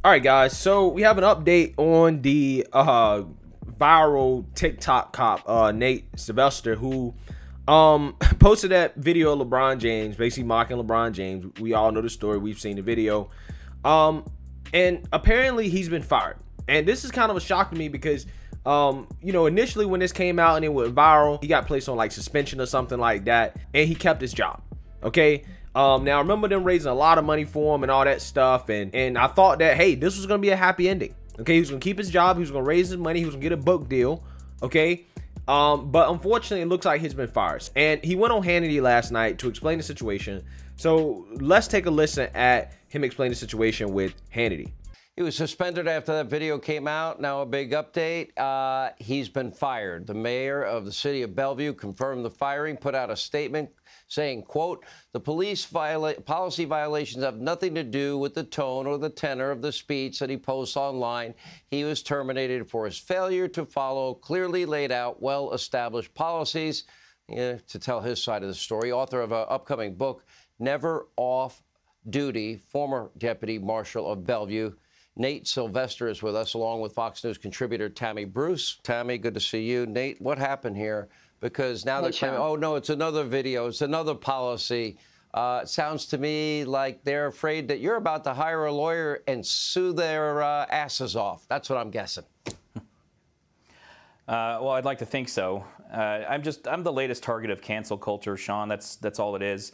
All right, guys. So we have an update on the viral TikTok cop, Nate Silvester, who posted that video of LeBron James, basically mocking LeBron James. We all know the story. We've seen the video. And apparently he's been fired. And this is kind of a shock to me because, you know, initially when this came out and it went viral, he got placed on like suspension or something like that, and he kept his job. Okay. Now I remember them raising a lot of money for him and all that stuff, and I thought that, hey, this was gonna be a happy ending. Okay, he was gonna keep his job, he was gonna raise his money, he was gonna get a book deal. Okay, but unfortunately it looks like he's been fired, and he went on Hannity last night to explain the situation. So let's take a listen at him explain the situation with Hannity. He was suspended after that video came out. Now a big update. He's been fired. The mayor of the city of Bellevue confirmed the firing, put out a statement saying, quote, the police policy violations have nothing to do with the tone or the tenor of the speech that he posts online. He was terminated for his failure to follow clearly laid out, well-established policies. To tell his side of the story, author of an upcoming book, Never Off Duty, former deputy marshal of Bellevue, Nate Silvester is with us, along with Fox News contributor Tammy Bruce. Tammy, good to see you. Nate, what happened here? Because now they're claiming, oh, no, it's another video, it's another policy. It sounds to me like they're afraid that you're about to hire a lawyer and sue their asses off. That's what I'm guessing. Well, I'd like to think so. I'm the latest target of cancel culture, Sean. That's all it is.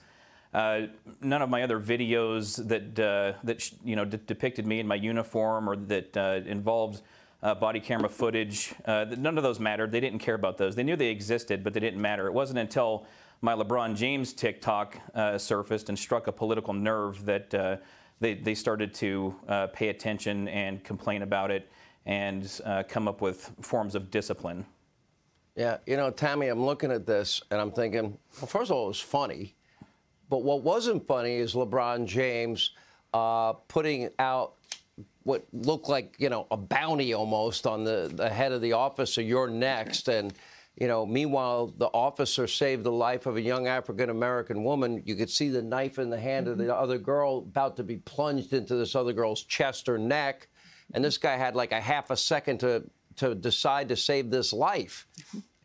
None of my other videos that depicted me in my uniform or that involved body camera footage, none of those mattered. They didn't care about those. They knew they existed, but they didn't matter. It wasn't until my LeBron James TikTok surfaced and struck a political nerve that they started to pay attention and complain about it and come up with forms of discipline. Yeah, you know, Tammy, I'm looking at this and I'm thinking, well, first of all, it was funny. But what wasn't funny is LeBron James putting out what looked like, you know, a bounty almost on the head of the officer, you're next. And, you know, meanwhile, the officer saved the life of a young African-American woman. You could see the knife in the hand of the other girl about to be plunged into this other girl's chest or neck. And this guy had like a half a second to decide to save this life.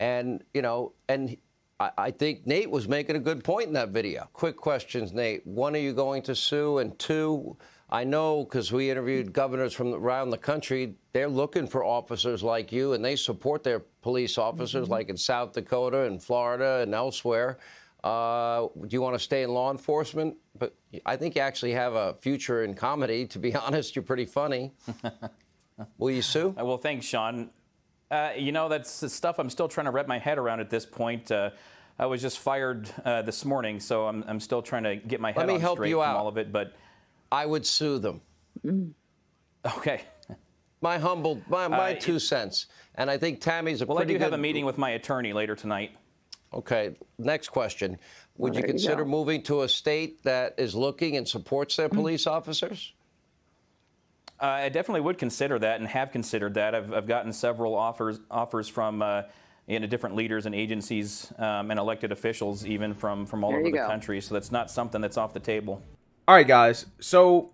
And, you know, and I think Nate was making a good point in that video. Quick questions, Nate. One, are you going to sue? And two, I know because we interviewed governors from around the country, they're looking for officers like you, and they support their police officers, like in South Dakota and Florida and elsewhere. Do you want to stay in law enforcement? But I think you actually have a future in comedy. To be honest, you're pretty funny. Will you sue? Well, thanks, Sean. You know, that's stuff I'm still trying to wrap my head around at this point. I was just fired this morning, so I'm still trying to get my head on straight from all of it. But I would sue them. Okay. My humble, my 2 cents. And I think Tammy's a pretty good... Well, I do have a meeting with my attorney later tonight. Okay. Next question. Would you consider moving to a state that is looking and supports their police officers? I definitely would consider that and have considered that. I've gotten several offers from different leaders and agencies and elected officials, even from all over the country. So that's not something that's off the table. All right, guys. So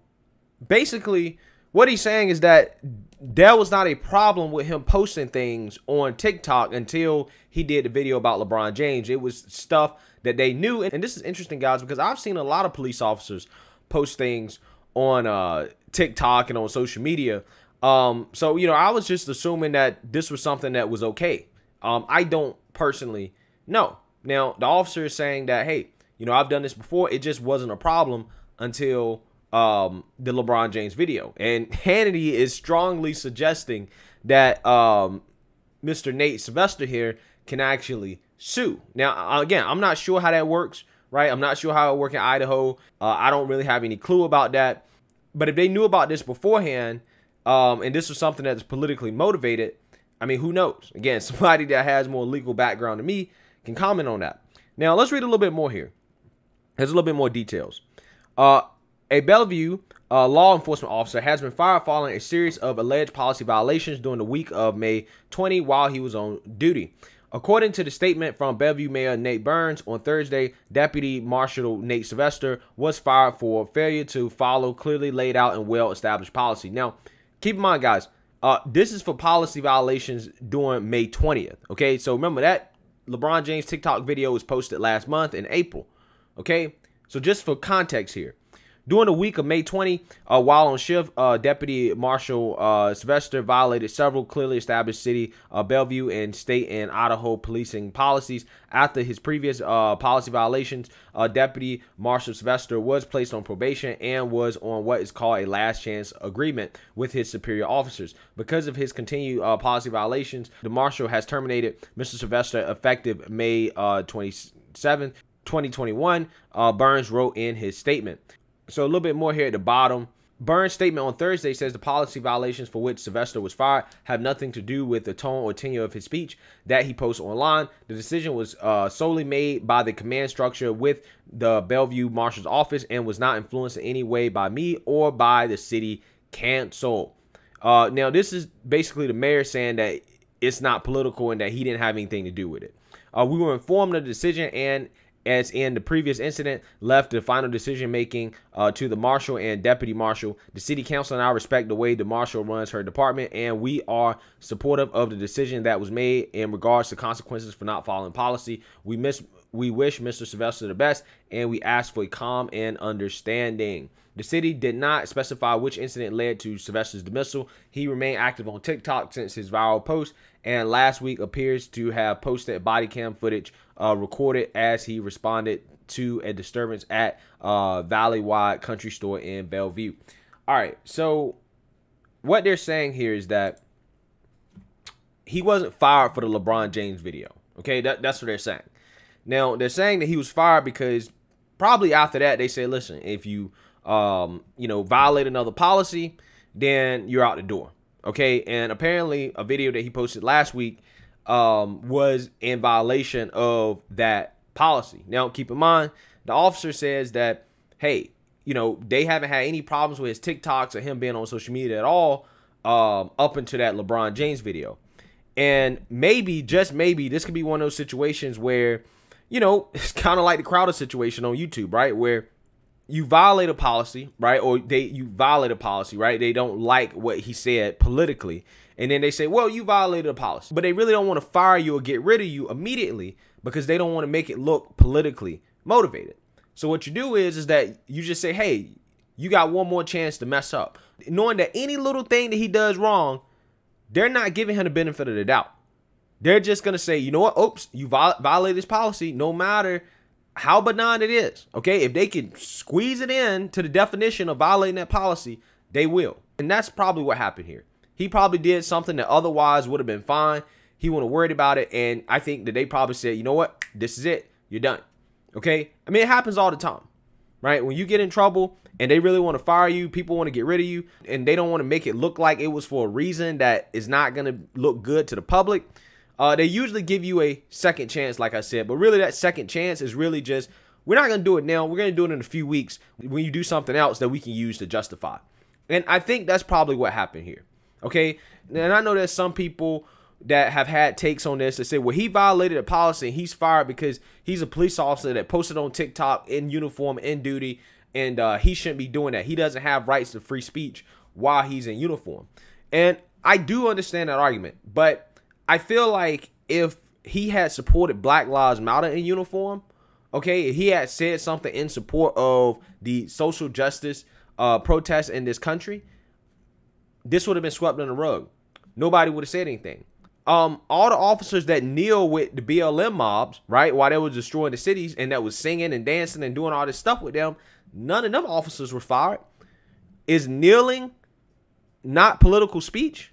basically what he's saying is that there was not a problem with him posting things on TikTok until he did the video about LeBron James. It was stuff that they knew. And this is interesting, guys, because I've seen a lot of police officers post things on TikTok and on social media. So, you know, I was just assuming that this was something that was okay. I don't personally know. Now, the officer is saying that, hey, you know, I've done this before. It just wasn't a problem until the LeBron James video. And Hannity is strongly suggesting that Mr. Nate Silvester here can actually sue. Now, again, I'm not sure how that works, right? I'm not sure how it works in Idaho. I don't really have any clue about that. But if they knew about this beforehand, and this was something that's politically motivated, I mean, who knows? Again, somebody that has more legal background than me can comment on that. Now, let's read a little bit more here. There's a little bit more details. A Bellevue law enforcement officer has been fired following a series of alleged policy violations during the week of May 20 while he was on duty. According to the statement from Bellevue Mayor Ned Burns on Thursday, Deputy Marshal Nate Silvester was fired for failure to follow clearly laid out and well-established policy. Now, keep in mind, guys, this is for policy violations during May 20th. Okay, so remember that LeBron James TikTok video was posted last month in April. Okay, so just for context here. During the week of May 20, while on shift, Deputy Marshal Silvester violated several clearly established city, Bellevue, and state and Idaho policing policies. After his previous policy violations, Deputy Marshal Silvester was placed on probation and was on what is called a last chance agreement with his superior officers. Because of his continued policy violations, the Marshal has terminated Mr. Silvester effective May 27, 2021, Burns wrote in his statement. So a little bit more here at the bottom. Burns' statement on Thursday says the policy violations for which Silvester was fired have nothing to do with the tone or tenure of his speech that he posts online. The decision was solely made by the command structure with the Bellevue Marshal's office and was not influenced in any way by me or by the city council. Now, this is basically the mayor saying that it's not political and that he didn't have anything to do with it. We were informed of the decision and, as in the previous incident, left the final decision making to the marshal and deputy marshal. The city council and I respect the way the marshal runs her department, and we are supportive of the decision that was made in regards to consequences for not following policy. We wish Mr. Silvester the best, and we ask for a calm and understanding. The city did not specify which incident led to Silvester's dismissal. He remained active on TikTok since his viral post, and last week appears to have posted body cam footage recorded as he responded to a disturbance at Valley-wide country store in Bellevue. All right, so what they're saying here is that he wasn't fired for the LeBron James video. Okay, that's what they're saying. Now, they're saying that he was fired because probably after that, they say, listen, if you violate another policy, then you're out the door. Okay, and apparently a video that he posted last week was in violation of that policy. Now, keep in mind, the officer says that, hey, they haven't had any problems with his TikToks or him being on social media at all up until that LeBron James video. And maybe, just maybe, this could be one of those situations where, it's kind of like the Crowder situation on YouTube, right? Where you violate a policy, right? Or you violate a policy, right? They don't like what he said politically. And then they say, well, you violated a policy. But they really don't want to fire you or get rid of you immediately because they don't want to make it look politically motivated. So what you do is that you just say, hey, you got one more chance to mess up. Knowing that any little thing that he does wrong, they're not giving him the benefit of the doubt. They're just going to say, you know what? Oops, you violated this policy no matter how benign it is. Okay, if they can squeeze it in to the definition of violating that policy, they will. And that's probably what happened here. He probably did something that otherwise would have been fine. He wouldn't have worried about it. And I think that they probably said, you know what? This is it. You're done. Okay. I mean, it happens all the time, right? When you get in trouble and they really want to fire you, people want to get rid of you, and they don't want to make it look like it was for a reason that is not going to look good to the public. They usually give you a second chance, like I said, but really that second chance is really just, we're not going to do it now. We're going to do it in a few weeks when you do something else that we can use to justify. And I think that's probably what happened here. Okay. And I know there's some people that have had takes on this that say, well, he violated a policy and he's fired because he's a police officer that posted on TikTok in uniform, in duty, and he shouldn't be doing that. He doesn't have rights to free speech while he's in uniform. And I do understand that argument, but I feel like if he had supported Black Lives Matter in uniform, okay, if he had said something in support of the social justice protests in this country, this would have been swept under the rug. Nobody would have said anything. All the officers that kneel with the BLM mobs, right, while they were destroying the cities and that was singing and dancing and doing all this stuff with them, none of them officers were fired. Is kneeling not political speech?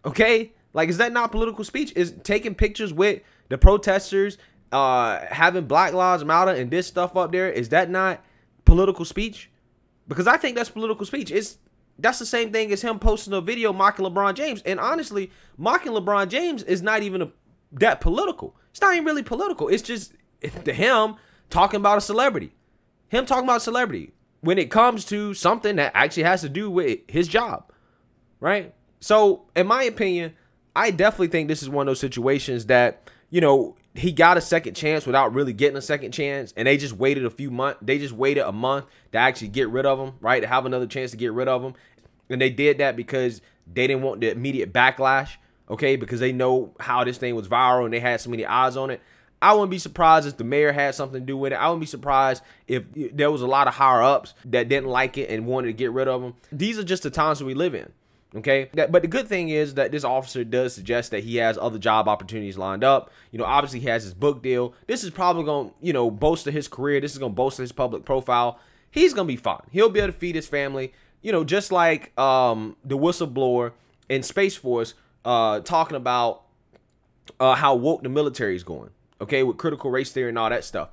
Okay? Like, is that not political speech? Is taking pictures with the protesters, having Black Lives Matter and this stuff up there, is that not political speech? Because I think that's political speech. That's the same thing as him posting a video mocking LeBron James. And honestly, mocking LeBron James is not even that political. It's not even really political. It's just him talking about a celebrity. Him talking about a celebrity when it comes to something that actually has to do with his job, right? So, in my opinion, I definitely think this is one of those situations that you know, he got a second chance without really getting a second chance, and they just waited a few months. They just waited a month to actually get rid of him, right? To have another chance to get rid of him. And they did that because they didn't want the immediate backlash, okay? Because they know how this thing was viral and they had so many eyes on it. I wouldn't be surprised if the mayor had something to do with it. I wouldn't be surprised if there was a lot of higher ups that didn't like it and wanted to get rid of him. These are just the times that we live in. Okay, but the good thing is that this officer does suggest that he has other job opportunities lined up. You know, obviously he has his book deal. This is probably going to, you know, bolster his career. This is going to bolster his public profile. He's going to be fine. He'll be able to feed his family. You know, just like the whistleblower in Space Force talking about how woke the military is going. Okay, with critical race theory and all that stuff.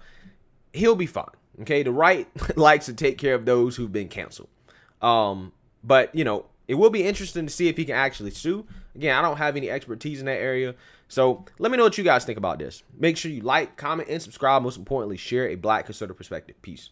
He'll be fine. Okay, the right likes to take care of those who've been canceled. But, you know, it will be interesting to see if he can actually sue. Again, I don't have any expertise in that area. So let me know what you guys think about this. Make sure you like, comment, and subscribe. Most importantly, share a Black conservative perspective. Peace.